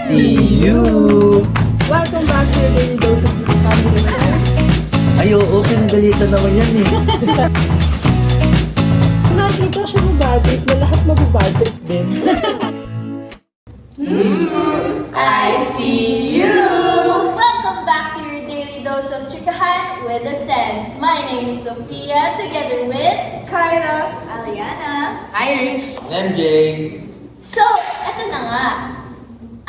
see you! Welcome back to your daily dose of family friends. Ay, oo, pinagalitan naman yan eh. Nakita siya mabadit na lahat mababadit din. I see you! Welcome back to your daily dose of chikahan with a sense. My name is Sophia, together with Kyla, Aliana, Irish. MJ. So, eto na nga.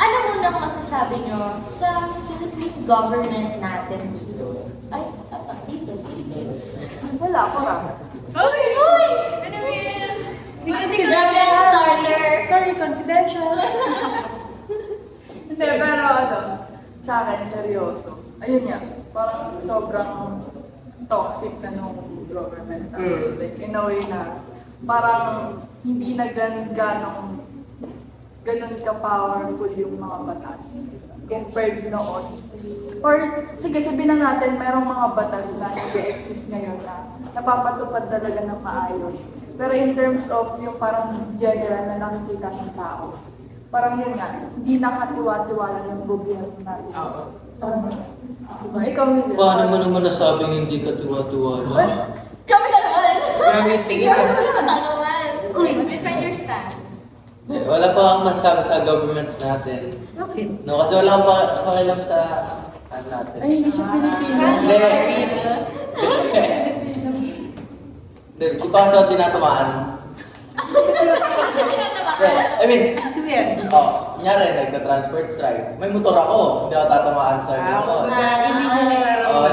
Ano muna ang masasabi nyo sa Philippine government natin dito? Ay, dito, Philippines. Wala pa ka. Uy! Uy! Ano yun? Hindi ko lang starter. Sorry, confidential. Hindi, pero sa akin, seryoso. Ayun nga, parang sobrang toxic na nung government. Like, in a way na parang hindi na ganun ka-powerful yung mga batas compared noon. Or, sige, sabihin na natin, mayroong mga batas na nag-exist ngayon na napapatupad talaga ng maayos. Pero in terms of yung parang general na nakikita ng tao, parang yun nga, hindi nakatiwa-tiwala yung gobyerno natin. Diba? Ikaw, Miguel. Paano mo naman nasabing hindi ka tuwa-tuwa? Grabe ka naman! Grabe yung tingin ka. Katanungan! Defend your stand. Wala pa akong masabi sa government natin. Bakit? No, kasi wala akong pakialam sa ano natin. Ay, hindi siya Pilipino. Hindi. Hindi, di pa sa tinatamaan. I mean, kunyari, nagka-transport strike. May motor ako, hindi ako tatamaan sa gano'n.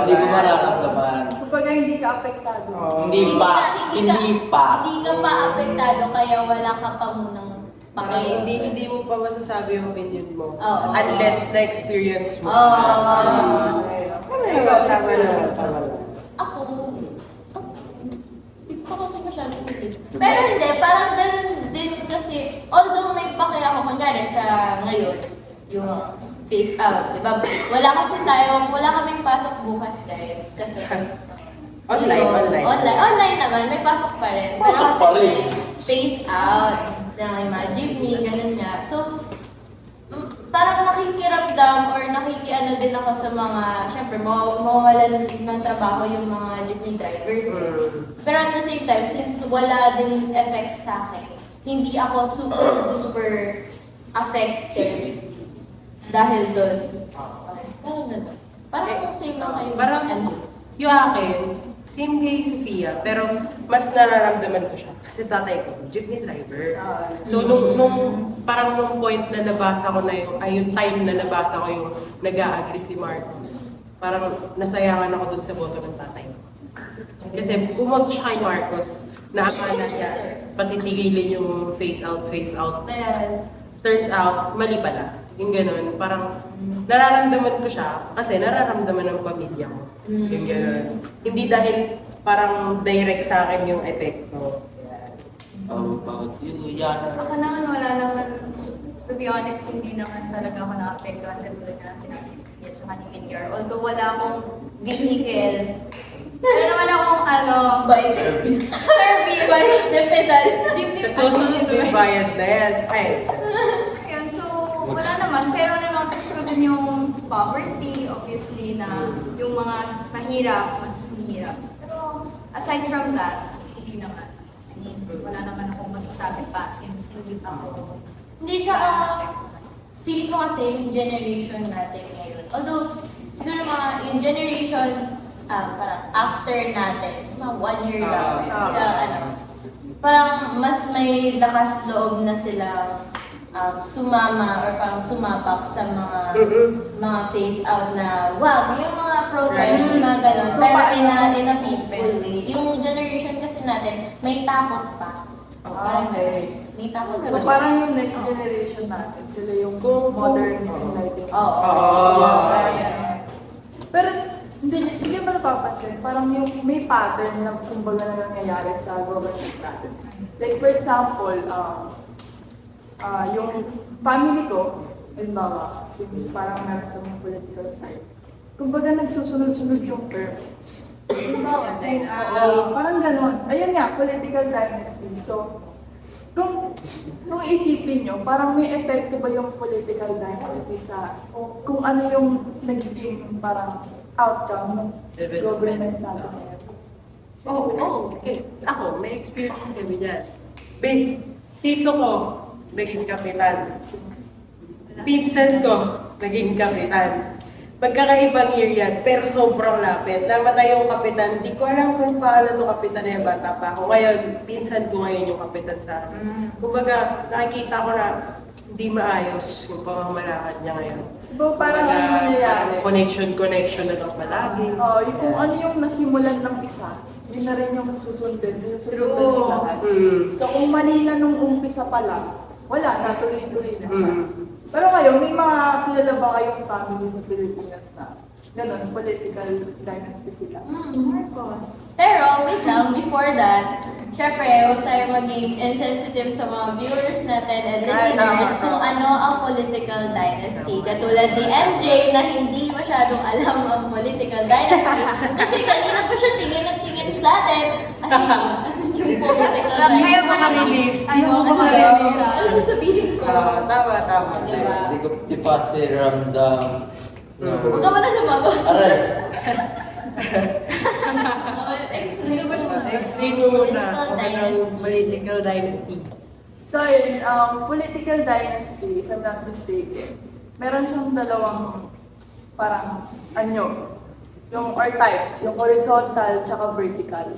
Hindi ko mararamdaman. Kapag hindi ka apektado. Hindi pa. Hindi ka pa apektado kaya wala ka pa munang pake. Hindi mo pa masasabi yung opinion mo. Oo. Unless na-experience mo. Tama na. Ako, hindi pa kasi masyadong bilis. Pero hindi, parang ganun din kasi, although may pake ako, kunyari sa ngayon, yung face out, di ba? Wala kaming pasok bukas, guys. Kasi, Online naman, may pasok pa rin. Pero Pasok kasi pa rin. may face out, na may mga jeepney, ganun nga. So, parang nakikiramdam or nakikiano din ako sa mga, syempre, mawawalan ng trabaho yung mga jeepney drivers. Pero at the same time, since wala din effect sa akin, hindi ako super duper affected dahil doon. Parang na doon. Parang same lang kayo. Parang yung akin, same kay Sofia, pero mas nararamdaman ko siya. Kasi tatay ko, jeepney driver. So, nung point na nabasa ko na yung time na nabasa ko yung nag-a-agree si Marcos, parang nasayangan ako dun sa boto ng tatay ko. Kasi bumoto siya kay Marcos, na akala niya patitigilin yung face out na yan. Turns out, mali pala. Yung ganun, parang nararamdaman ko siya kasi nararamdaman ng pamilya ko. Yung ganun. Hindi dahil parang direct sa akin yung epekto. Bakit yun yan? Ako naman wala naman, to be honest, hindi naman talaga ako na-apektuhan tulad na sinabi ni Sophia at ni Edgar. Although wala akong vehicle, pero naman akong Service, the pedal. jeepney Sa susunod yung bayad na yan. Ay, Ayun, so wala naman. Pero na-notice ko din yung poverty, obviously, na yung mga mahirap, mas mahirap. Pero aside from that, hindi naman. I mean, wala naman akong masasabi pa since hindi pa ako Hindi siya, feel ko kasi yung generation natin ngayon. Although, siguro yung generation, parang after natin, mga 1 year lang, sila, parang mas may lakas loob na sila sumama or parang sumapak sa mga face out na wag, yung mga protest, mga ganun, pero in a peaceful way. Yung generation kasi natin, may takot pa. Parang Okay. may takot So pa. parang yung next generation natin, sila yung modern enlightened. Oo. Pero hindi mo napapansin, parang yung may pattern na kumbaga na nangyayari sa government natin. Like for example, yung family ko, halimbawa, since parang meron kami political side, kumbaga nagsusunod-sunod yung term. Parang ganon. Ayun nga, political dynasty. So, kung isipin nyo, parang may epekto ba yung political dynasty sa kung ano yung nagiging parang outcome ng government natin ngayon? Okay. Ako, may experience kami dyan. Tito ko, naging kapitan. Pinsan ko, naging kapitan. Magkakaibang year yan, pero sobrang lapit. Namatay yung kapitan, hindi ko alam kung paano ng kapitan na yung bata pa ako. Ngayon, pinsan ko ngayon yung kapitan sa akin. Kumbaga, nakikita ko na hindi maayos yung pamamalakad niya ngayon. Parang ano nangyayari? Connection na lang palagi. Yung kung ano yung nasimulan ng isa, yun na rin yung susundan ng lahat. So kung mali na nung umpisa pa lang, wala, natuloy-tuloy na siya. Pero ngayon, may mga kilala ba kayong family sa Pilipinas na ganun, political dynasty sila? Marcos. Pero, wait lang, before that, syempre, huwag tayo maging insensitive sa mga viewers natin and listeners kung ano ang political dynasty. Katulad ni MJ na hindi masyadong alam ang political dynasty. Kasi kanina pa siya tingin at tingin sa atin. Ano yung political dynasty? Kaya makarelate. Di mo makarelate. Ano sasabihin ko? Tama. Diba? Hindi ko tipa si Ramdam. Huwag ka muna sumagot. Aray! Explain mo siya sa Explain mo muna political kung ano dynasty. political dynasty. So yun, political dynasty, if I'm not mistaken, meron siyang dalawang parang yung types, yung horizontal tsaka vertical.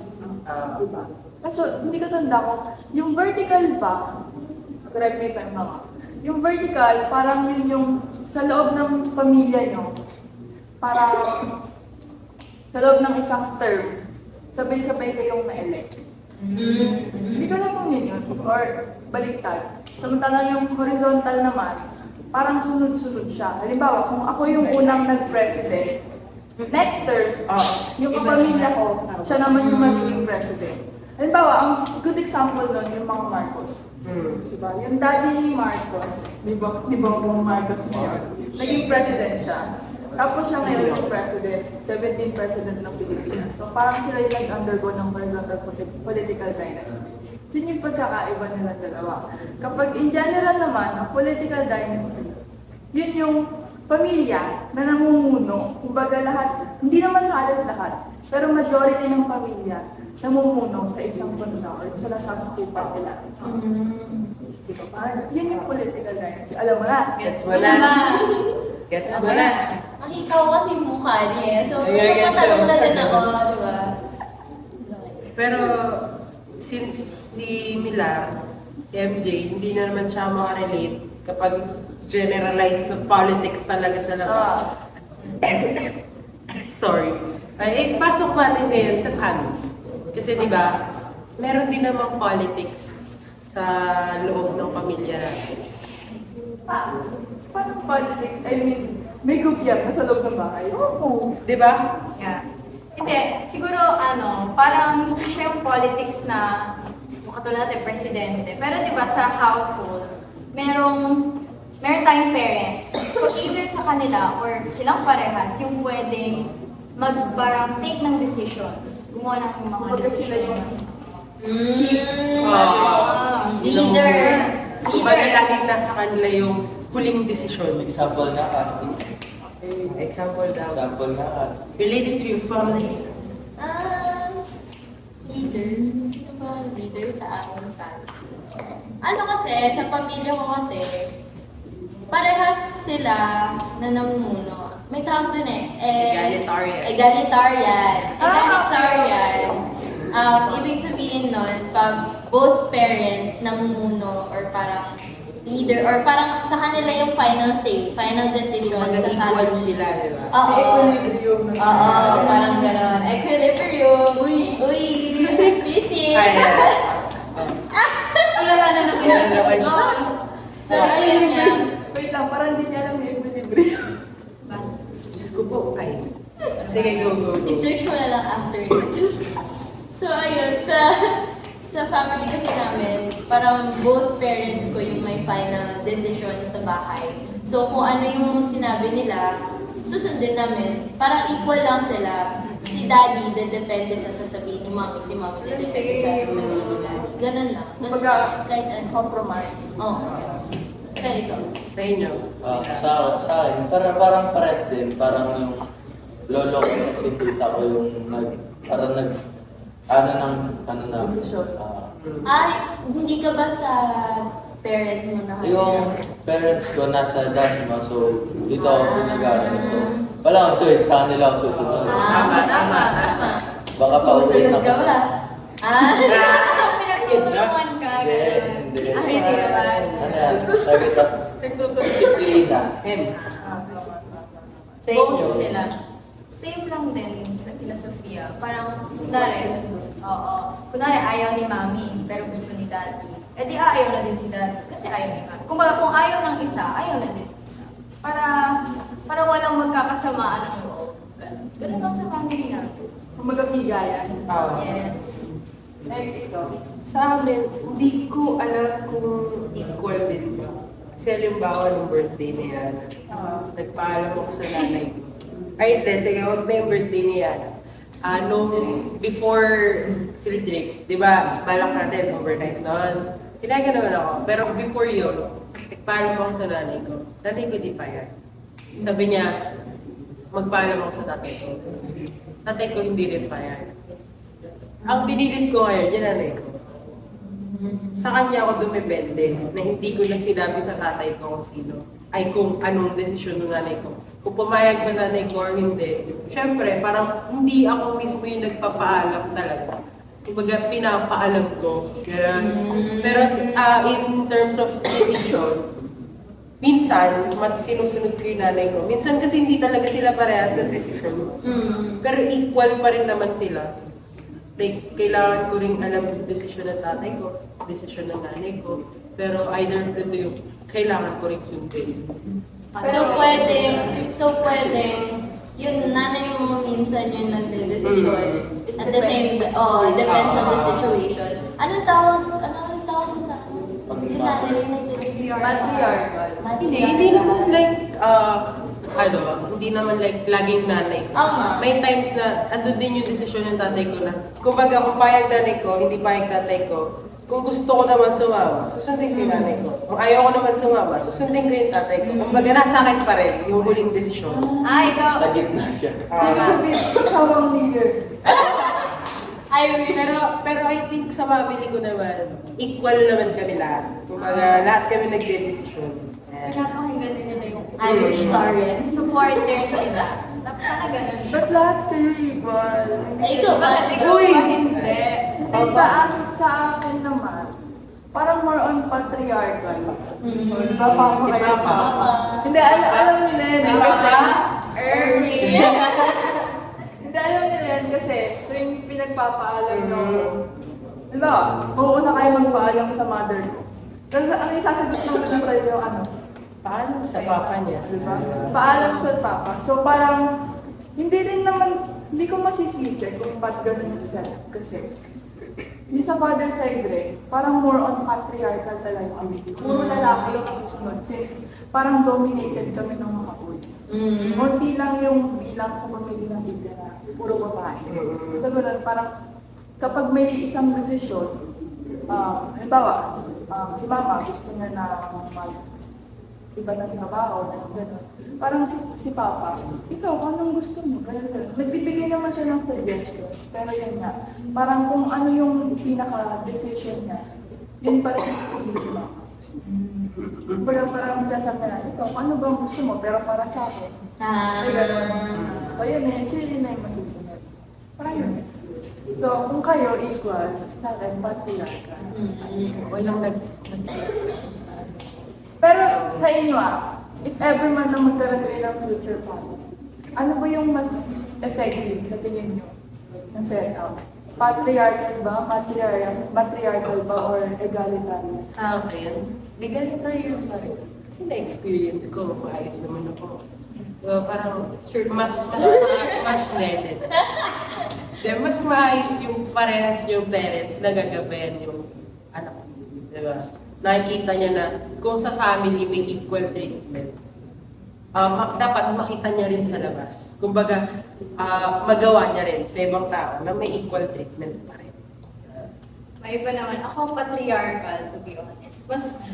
Diba? Kaso hindi ko tanda ko, yung vertical ba, correct me if I'm wrong, yung vertical, parang yun yung sa loob ng pamilya nyo, parang sa loob ng isang term, sabay-sabay kayong na-elect. Hindi ko alam kung yun or baliktad. Samantalang yung horizontal naman, parang sunod-sunod siya. Halimbawa, kung ako yung unang nag-president, next term, yung kapamilya ko, siya naman yung magiging president. Halimbawa, ang good example nun, yung mga Marcos. Diba? Yung daddy ni Marcos, di ba yung Marcos ngayon, naging president siya. Tapos siya ngayon yung president, 17th president ng Pilipinas. So parang sila yung nag-undergo ng horizontal political dynasty. So yun yung pagkakaiba nila dalawa. Kapag in general naman, ang political dynasty, yun yung pamilya na namumuno. Kumbaga lahat, hindi naman halos lahat, pero majority ng pamilya namumuno sa isang bansa or sa nasasakupan nila. Diba? Parang yun yung political dynasty. Alam mo na? Gets mo na. Nakita ko kasi yung mukha niya. So, Ay, mapatanong na din ako, di ba? Pero, since si Milar, si MJ, hindi na naman siya makarelate kapag generalized na politics talaga sa labas. Sorry. Pasok natin ngayon sa family. Kasi di ba, meron din namang politics sa loob ng pamilya natin. Paano politics? I mean, may gobyerno sa loob ng bahay? Oo. Di ba? Yeah. Hindi, siguro parang siya yung politics na katulad natin, presidente. Pero di ba sa household, meron tayong parents. So either sa kanila or silang parehas yung pwedeng parang take ng decisions. Gumawa ng mga Kumbaga sila yung Chief. Leader. Leader. Laging nasa kanila yung huling desisyon. Example nga, Asti. Example daw. Example nga, Asti. Related to your family. Leader. Sino ba ang leader sa aming family? Ano kasi, sa pamilya ko kasi, parehas sila na namumuno. May tawag dun Egalitarian. Egalitarian. Ibig sabihin nun, pag both parents namumuno or parang leader or parang sa kanila yung final say, final decision sa Mag-equal family. sila, di ba? Oo. equilibrium na. Oo, parang gano'n. Equilibrium. Uy! Physics! Ayan. Wala na naman. Yan naman siya. So, ayun nga. Wait lang, parang hindi niya alam yung equilibrium. Diyos ko po, ay. Sige, go. I-search mo na lang after dito. So, ayun, sa family kasi namin, parang both parents ko yung may final decision sa bahay. So, kung ano yung sinabi nila, susundin namin. Parang equal lang sila. si daddy depende sa sasabihin ni mommy, si mommy depende sa sasabihin ni daddy. Ganun lang. Ganun Kumbaga, sa kahit ano. compromise. Oo. Kaya ikaw. Sa inyo? Sa akin, parang pares din. Parang yung lolo ko, si tita ko yung Desisyon. Hindi ka ba sa parents mo na Yung parents ko nasa Dasma, so dito ako pinag-aaral. So, wala akong choice, sa kanila ako susunod. Tama. Baka pa uwi Susunod na ka ako. wala. So, pinagtutulungan ka. Hindi. Ay, hindi naman. Ano yan? Sabi sa disiplina. Sa inyo? Both sila. Same lang din sa filosofia. Parang, kunwari ayaw ni mami, pero gusto ni daddy. Eh di ayaw na din si daddy, kasi ayaw ni mami. Kung ayaw ng isa, ayaw na din ng isa. Para walang magkakasamaan ng loob. Ganun lang sa family natin. Kumbaga bigayan. Yes. Eh, ikaw. Sa amin, hindi ko alam kung equal din ba. Kasi halimbawa nung birthday ni Yana, nagpaalam ako sa nanay ko. Ay, hindi, sige, huwag na yung birthday ni Yana. Nung before field trip, di ba, balak natin overnight noon. Kinaga naman ako. Pero before yun, nagpaalam ako sa nanay ko. Nanay ko di pa yan. Sabi niya, magpaalam ako sa tatay ko. Tatay ko hindi rin pa yan. Ang pinilit ko ngayon, yung nanay ko. Sa kanya ako dumepende na hindi ko na sinabi sa tatay ko kung sino. Ay kung anong desisyon ng nanay ko. Kung pumayag ba nanay ko or hindi. Siyempre, parang hindi ako mismo yung nagpapaalam talaga. Kumbaga, pinapaalam ko. Ganun. Pero in terms of decision, minsan, mas sinusunod ko yung nanay ko. Minsan kasi hindi talaga sila parehas ng desisyon. Pero equal pa rin naman sila. Like, kailangan ko rin alam yung desisyon ng tatay ko, desisyon ng nanay ko. Pero either of the two, yung kailangan ko rin sundin. So pwedeng, yung nanay mo minsan yung nagde-decision. At the same, depends on the situation. Anong tawag mo sa akin? Yung nanay yung nagde-decision. Matriarchal. Hindi naman like, hindi naman like laging nanay ko. May times na andun din yung desisyon ng tatay ko na, kumbaga kung payag nanay ko, hindi payag tatay ko, kung gusto ko naman sumama, susundin ko yung nanay ko. Kung ayaw ko naman sumama, susundin ko yung tatay ko. Kumbaga nasa akin pa rin yung huling desisyon. Ikaw. Sa gitna siya. Ibig sabihin, tawang leader. Pero I think sa family ko naman, equal naman kami lahat. Kumbaga lahat kami nagde-desisyon. Pinapakinggan din nila yung Irish Tarian. supporter sila. Tapos sana ganun. Ba't lahat kayo equal? Ikaw ba? Bakit ikaw Uy! ba hindi? Hindi, sa akin naman, parang more on patriarchal. Papa mo Si kayo. Papa. Hindi, alam nila yun. Si Kasi, Papa? Ernie. hindi, alam nila yun kasi tuwing pinagpapaalam nyo, diba, na kayo magpaalam sa mother ko. Tapos ang isasagot naman na sa inyo, Paano sa papa niya? diba? Paalam sa papa. So parang, hindi ko masisisi kung ba't ganun yung setup. Kasi, yung sa father side rin, parang more on patriarchal talaga kami. Puro lalaki yung masusunod since parang dominated kami ng mga boys. Munti lang yung bilang sa pamilya ng Biblia na puro babae. So ganun, parang kapag may isang desisyon, halimbawa, si mama gusto niya na iba ng trabaho, gano'n. Parang si Papa, ikaw, anong gusto mo? Gano'n. Nagbibigay naman siya ng suggestions, pero yun nga, parang kung ano yung pinaka-decision niya, yun pa rin yung pinaka. Parang sasabi na, ikaw, ano bang gusto mo? Pero para sa akin, ay gano'n. So yun na yun, siya yun na yung masusunod. Parang yun. So, kung kayo equal, sa akin, patriarchal. Walang Pero sa inyo if ever man na magkaroon kayo ng future family, ano ba yung mas effective sa tingin nyo ng setup? Patriarchal ba? Matriarchal ba? Or egalitarian? Sa akin, egalitarian pa rin. Kasi na-experience ko, maayos naman ako. Parang, mas needed. Mas maayos yung parehas yung parents na gagabayan yung anak mo. Diba? Nakikita niya na kung sa family may equal treatment, dapat makita niya rin sa labas. Kumbaga, magawa niya rin sa ibang tao na may equal treatment pa rin. May iba naman. Ako patriarchal, to be honest.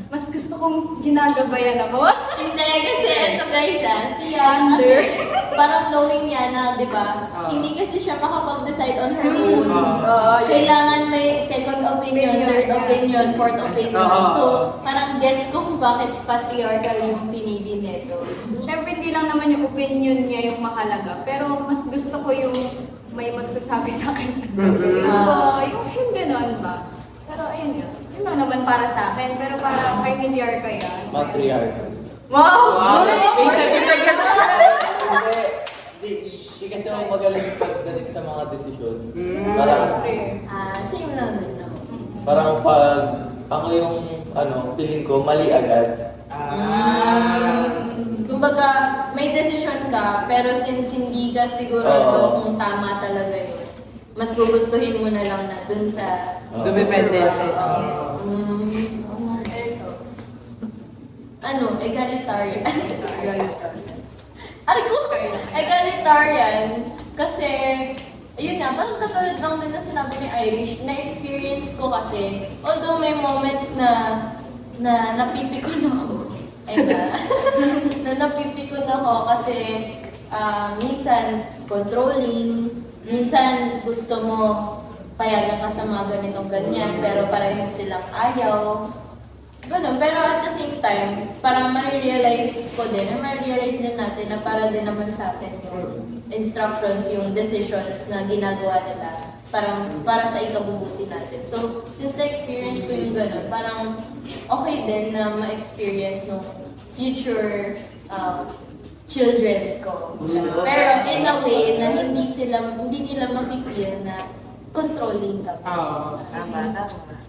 Mas gusto kong ginagabayan ako. Hindi, kasi ito guys si Yana kasi parang knowing niya na, di ba, hindi kasi siya makapag-decide on her own. Kailangan may second opinion, third opinion, fourth opinion. So, parang gets ko kung bakit patriarchal yung pinili nito. Siyempre, hindi lang naman yung opinion niya yung mahalaga. Pero mas gusto ko yung may magsasabi sa akin. Yung gano'n ba? Pero ayun yun. Yun lang naman para sa akin. Pero para familiar ka yan. Matriarchal. Wow! May certificate ka na! Hindi kasi ako magaling pagdating sa mga desisyon. Parang, Same lang din ako. parang pag ako yung, feeling ko, mali agad. Kumbaga, may decision ka, pero since hindi ka sigurado kung tama talaga yun, mas gugustuhin mo na lang na dun sa... Dumepende sa Egalitarian. Aray ko! Egalitarian. Kasi, ayun nga, parang katulad lang din na sinabi ni Irish, na-experience ko kasi, although may moments na napipikon ako, na napipikon ako kasi minsan controlling, minsan gusto mo payagan ka sa mga ganitong ganyan, pero parehas silang ayaw. Ganun, pero at the same time, parang marirealize ko din, na marirealize din natin na para din naman sa atin yung instructions, yung decisions na ginagawa nila, parang para sa ikabubuti natin. So, since na-experience ko yung ganun, parang okay din na ma-experience ng future children ko. Pero in a way na hindi nila ma-feel na controlling ka. Tama.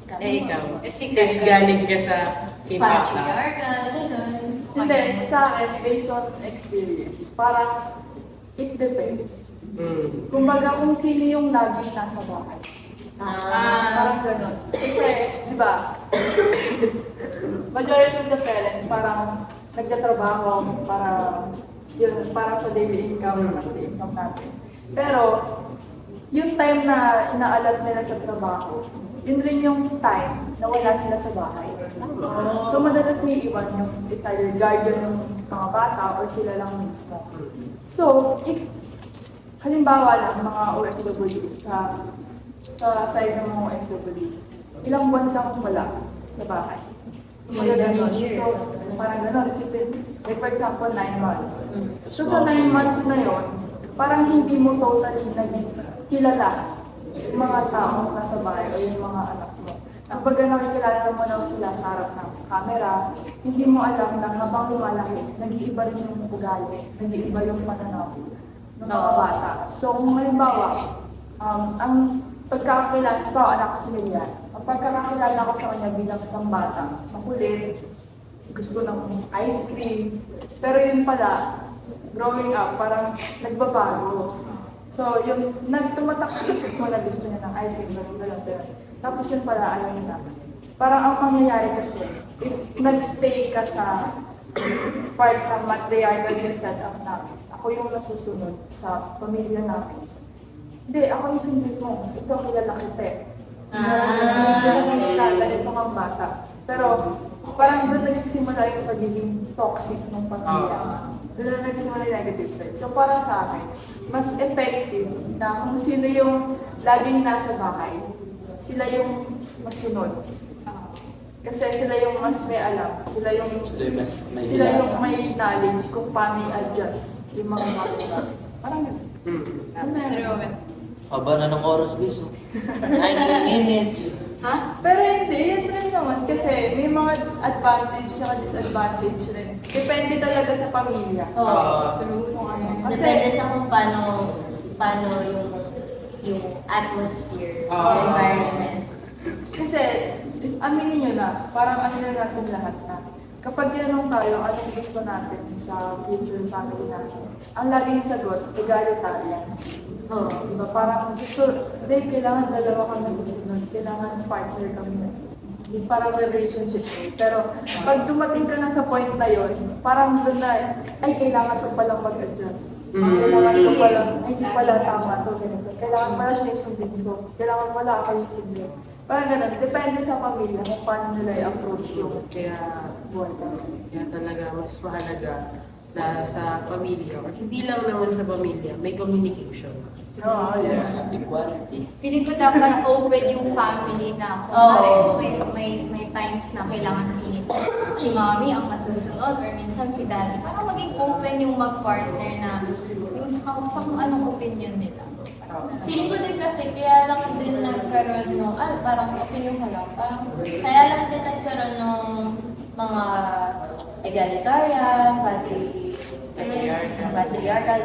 Ikaw, since galing ka sa K-pop, Patriarchal, ganun. Hindi, sa akin, based on experience, parang it depends. Kumbaga kung sino yung laging nasa bahay. Parang gano'n. Kasi, di ba, majority of the parents parang nagtatrabaho para sa daily income, monthly income natin. Pero, yung time na inaalat nila sa trabaho, yun rin yung time na wala sila sa bahay. So, madalas naiiwan yung it's either guardian ng mga bata or sila lang mismo. So, if halimbawa lang mga OFWs sa side ng mga OFWs, ilang buwan kang wala sa bahay. So, parang gano'n, like for example, 9 months. So, sa 9 months na yon, parang hindi mo totally kilala yung mga tao nasa bahay o yung mga anak mo. Kapag nakikilala mo na sila sa harap ng camera, hindi mo alam na habang lumalaki, nag-iiba rin yung ugali, nag-iiba yung pananaw ng mga bata. So kung halimbawa, ang pagkakakilala, anak ko si Lilian, ang pagkakakilala ko sa kanya bilang isang bata, makulit, gusto ng ice cream, pero yun pala, growing up, parang nagbabago. So, yung nagtumatak sa isip mo na gusto niya ng ice cream, gano'n. Tapos yun pala, alam niyo na. Parang ang mangyayari kasi, if nagstay ka sa part ng matriarchal yung setup namin, ako yung nasusunod sa pamilya namin. Hindi, ako yung sundin mo. Ito, kilala kita. Ganito kang bata. Pero, parang doon nagsisimula yung pagiging toxic ng pamilya. Doon na nagsimula yung negative side. So, para sa akin, mas effective na kung sino yung laging nasa bahay, sila yung masunod. Kasi sila yung mas may alam. Sila yung may knowledge kung paano i-adjust yung mga bata. Parang yun. Haba na ng oras, guys. 19 minutes. Pero hindi, yun rin naman. Kasi may mga advantage at disadvantage rin. Depende talaga sa pamilya. True. Kung ano. Kasi, Depende sa kung paano yung atmosphere, environment. kasi, aminin nyo na, parang ano na natin lahat na. Kapag tinanong tayo, anong gusto natin sa future family natin, ang laging sagot, egalitarian. Diba? Parang gusto, kailangan dalawa kami susunod, kailangan partner kami. parang relationship eh. Pero pag dumating ka na sa point na yon, parang doon na, ay kailangan ko palang mag-adjust. Kailangan ko palang, ay hindi pala tama to, ganito. Kailangan pala siya yung sundin ko. Kailangan pala ako yung sundin. Parang ganun, depende sa pamilya kung paano nila i-approach yung buwan. Kaya talaga mas mahalaga na sa pamilya, or hindi lang naman sa pamilya, may communication. Oo, yeah. Equality. Feeling ko dapat open yung family na Oo. kung may times na kailangan si mommy ang masusunod or minsan si daddy. Para maging open yung mag-partner na yung sa kung anong opinion nila. Feeling ko din kasi kaya lang din nagkaroon ng, parang opinion ko lang, parang kaya lang din nagkaroon ng mga egalitarian, patriarchal,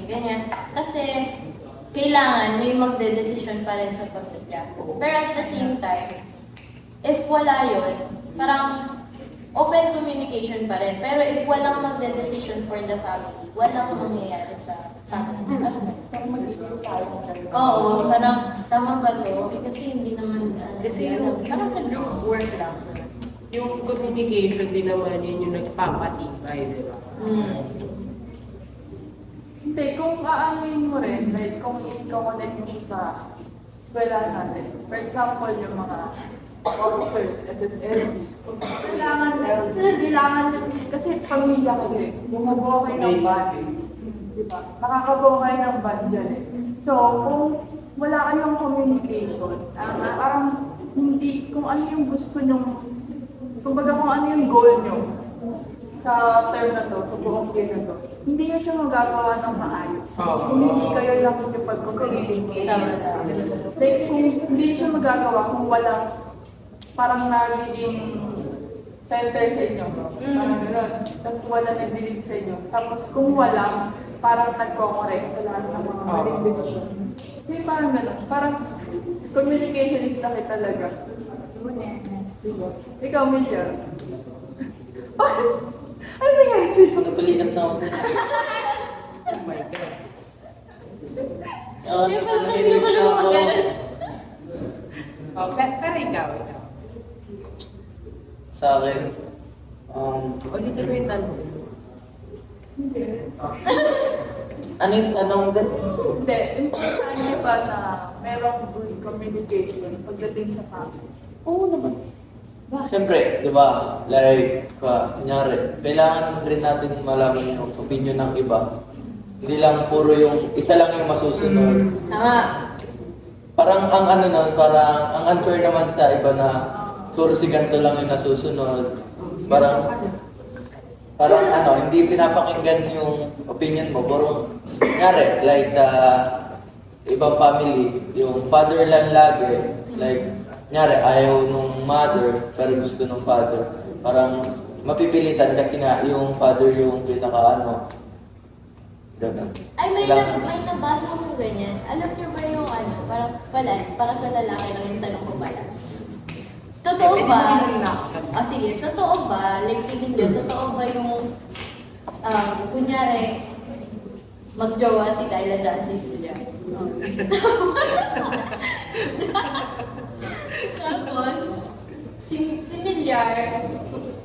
ganyan. Kasi kailangan may magdedesisyon pa rin sa pamilya. Pero at the same time, if wala yun, parang open communication pa rin. Pero if walang magdedesisyon for the family, walang mangyayari sa family. Parang magiging tayo talaga. Oo, parang tama ba to? Kasi hindi naman, Kasi yung, parang sa group work lang. yung communication din naman yun yung nagpapatibay, di ba? Hindi, kung aanuin mo rin, like kung i-connect mo siya sa eskwela natin. For example, yung mga officers, SSLDs, kung kailangan din, kasi pamilya ko eh. Bumagawa kayo ng band. Diba? Nakakagawa kayo ng band dyan eh. So, kung wala kayong communication, parang hindi, kung ano yung gusto nyong, kumbaga kung ano yung goal nyo sa term na to, sa buong year na to, hindi nyo siya magagawa ng maayos. Kung hindi kayo lang magkipag-communicate sa isa't isa. Like, kung hindi siya magagawa kung walang parang nagiging center sa inyo. Parang gano'n. Tapos kung wala nag-lead sa inyo. Tapos kung walang parang nagko-correct sa lahat ng mga maling desisyon. May parang gano'n. Parang communication is laki talaga. Diba? Ikaw, Milya. Ano nangyari sa'yo? Napalinap na ako. Oh my God. Kaya pala hindi ko siya magalit. Oh, pero ikaw. Sa akin, Ulitin mo yung tanong. Hindi. ano yung tanong din? Hindi. Importante ba na merong good communication pagdating sa family? Oo naman. Siyempre, di ba, like, kunyari, kailangan rin natin malaman yung opinion ng iba. Hindi lang puro yung, isa lang yung masusunod. Tama. Parang ang ano nun, parang ang unfair naman sa iba na puro si ganito lang yung nasusunod. Parang ano, hindi pinapakinggan yung opinion mo. Puro, kunyari, like sa ibang family, yung father lang lagi, like, kunyari, ayaw nung mother, pero gusto nung father. Parang mapipilitan kasi nga yung father yung pinaka-ano. Ganun. Ay, may Kailangan- nabasa akong ganyan. Alam niyo ba yung parang pala, para sa lalaki lang yung tanong ko pala. Totoo Pwede ba? mo ilalakad. Sige, totoo ba? Like, tingin niyo, totoo ba yung, kunyari, magjowa si Kyla at si Julia? Tapos, si Milyar,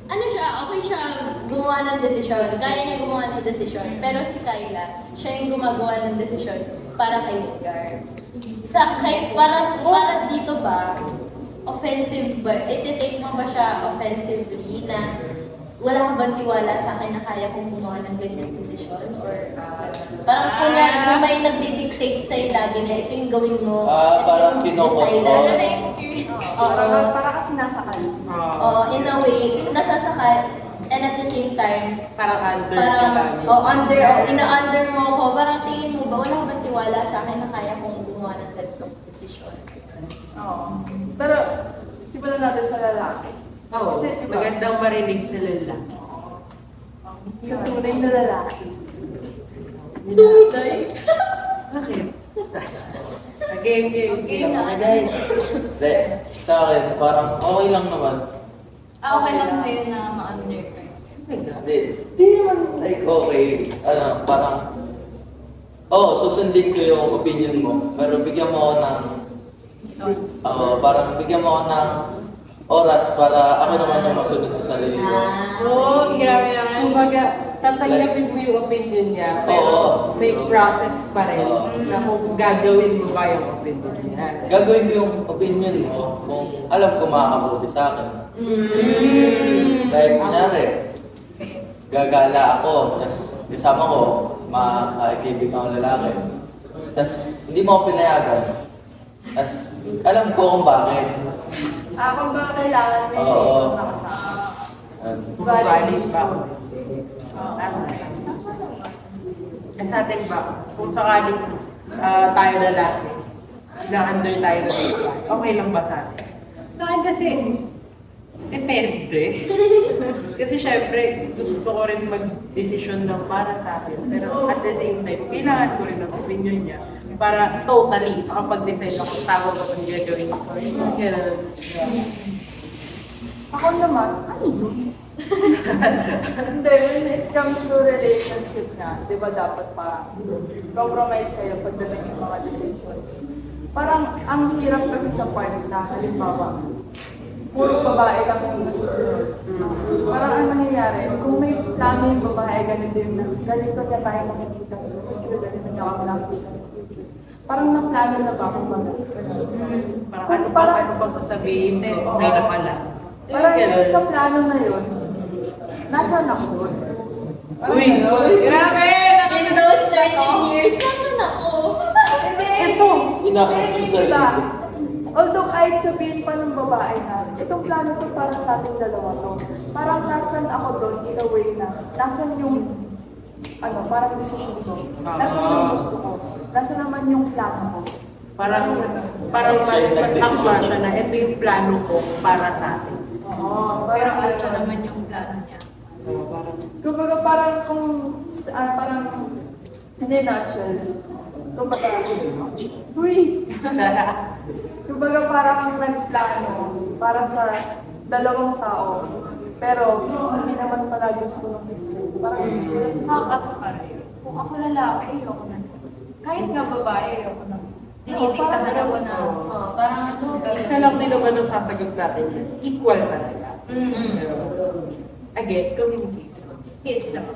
ano siya, okay siya gumawa ng desisyon. Kaya niya gumawa ng desisyon. Pero si Kyla, siya yung gumagawa ng desisyon para kay Milyar. Para dito ba, offensive ba? Iti-take mo ba siya offensively na wala ka bang tiwala sa akin na kaya kong gumawa ng ganyang desisyon? Or parang kung may nagdi-dictate sa'yo lagi na ito yung gawin mo, ito parang yung kinokontrol. decide. Ano na experience? Para kasi nasakal. Oo, in a way, nasasakal, and at the same time, Parang under ka parang, lang. ina-under mo ko, parang tingin mo ba, wala ka bang tiwala sa akin na kaya kong gumawa ng ganitong desisyon? Oo. Pero, simulan natin sa lalaki. Oo, Kasi, diba, magandang marinig sa lalaki. sa tunay na lalaki. Tunay? Bakit? Game. Mga guys. Hindi, sa akin, parang okay lang naman. Okay lang sa'yo na ma-under ka. Hindi naman like okay. Ano, parang, susundin ko yung opinion mo. Pero bigyan mo ako ng, parang bigyan mo ako ng oras para ako naman yung masunod sa sarili ko. Oh, grabe naman. Kumbaga, tatanggapin mo yung opinion niya, pero Oo. may process pa rin Oo. na kung gagawin mo ba yung opinion niya. Gagawin ko yung opinion mo kung alam ko makakabuti sa akin. Like, kunyari, gagala ako, tapos kasama ko, makakaibigan akong lalaki. Tapos, hindi mo ako pinayagan. Tapos, alam ko kung bakit. Kung ba kailangan may Oo. reason na kasama. Kung valid pa. Tama. Sa atin ba, kung sakaling tayo lalaki, na-under tayo ng babae, okay lang ba sa atin? Sa akin kasi, depende. Kasi syempre, gusto ko rin mag-desisyon ng para sa akin. Pero at the same time, kailangan ko rin ng opinion niya para totally makapag-decide ako kung tama ba kung gagawin ko. Ganun. Ako naman, ano yun? Hindi, when it comes to relationship na, di ba dapat pa compromise kayo pagdating sa mga decisions. Parang ang hirap kasi sa part na, halimbawa, puro babae lang yung nasusunod. Parang ang nangyayari, kung may plano yung babae, ganito yung ganito niya tayo makikita sa future, ganito niya kami nakikita sa future. Parang naplano na ba kung bakit? Parang ano bang sasabihin ko, okay na pala. Parang Ganun. sa plano na yun, nasaan ako doon? Parang Uy! ganun. Grabe! In those 13 years, nasan ako? Hindi. Ito! Inakit ko sa Diba? Although kahit sabihin pa ng babae na, itong plano to para sa ating dalawa to, parang nasan ako doon in a way na, nasan yung, parang decision ko, nasan yung gusto ko, nasan naman yung plano ko. Parang mas akma siya na ito yung plano ko para sa atin. Oo, Pero parang asa naman yung plano niya? kumbaga parang kung, parang, hindi nutshell, kumbaga, uy! Kumbaga parang kang nagplano para sa dalawang tao, pero hindi naman pala gusto ng isa. Parang, Nakakasakal. Kung ako lalaki, ayoko na. Kahit nga babae, ayoko na. Tinitignan ako na. Parang ito. Isa lang din naman ang sasagot natin yan. Equal talaga. Again, communicate. Yes lang.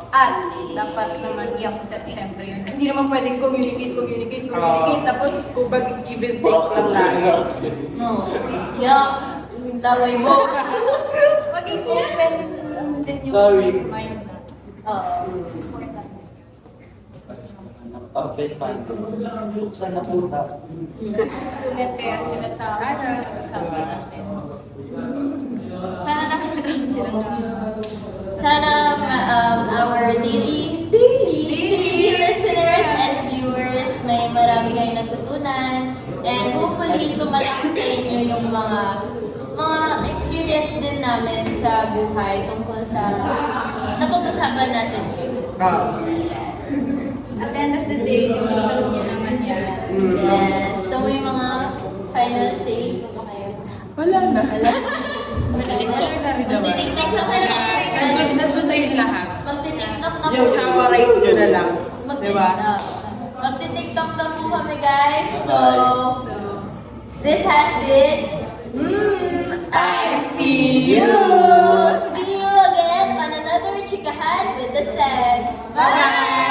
At dapat naman i-accept syempre yun. Hindi naman pwedeng communicate, tapos Kung bag give and take lang lagi. No. Yak. Laway mo. maging open din yung Sorry. mind na. Important. Open mind. Buksan na puta. Ulit kaya sila sa usapan natin. Sana nakakagam sila Sana our daily listeners and viewers may marami kayong natutunan and hopefully tumalak sa inyo yung mga experience din namin sa buhay tungkol sa napag-usapan natin ngayon. So, yeah. At the end of the day, decisions nyo naman yan. Yes. So, may mga final say po ba kayo? wala na. Wala. Magtitiktok na kayo. Nandun na yung lahat. Magtitiktok na Yung summarize nyo na lang. Diba? Magtitiktok na po kami guys. So, this has been I see you. See you again on another Chikahan with the Sense. Bye!